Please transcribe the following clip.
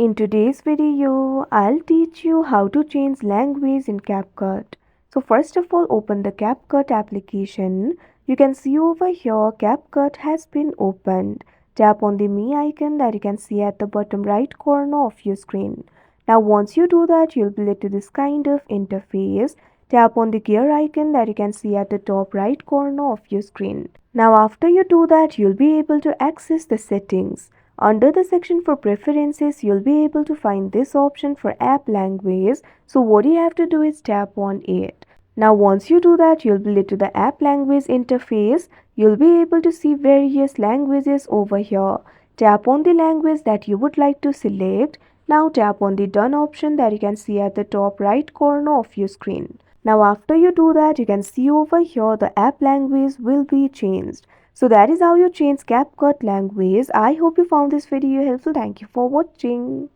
In today's video, I'll teach you how to change language in CapCut. So first of all, open the CapCut application. You can see over here CapCut has been opened. Tap on the Me icon that you can see at the bottom right corner of your screen. Now once you do that, you'll be led to this kind of interface. Tap on the gear icon that you can see at the top right corner of your screen. Now after you do that, you'll be able to access the settings. Under the section for preferences, you'll be able to find this option for app language. So what you have to do is tap on it. Now once you do that, you'll be led to the app language interface. You'll be able to see various languages over here. Tap on the language that you would like to select. Now tap on the done option that you can see at the top right corner of your screen. Now after you do that, you can see over here the app language will be changed. So that is how you change CapCut language. I hope you found this video helpful. Thank you for watching.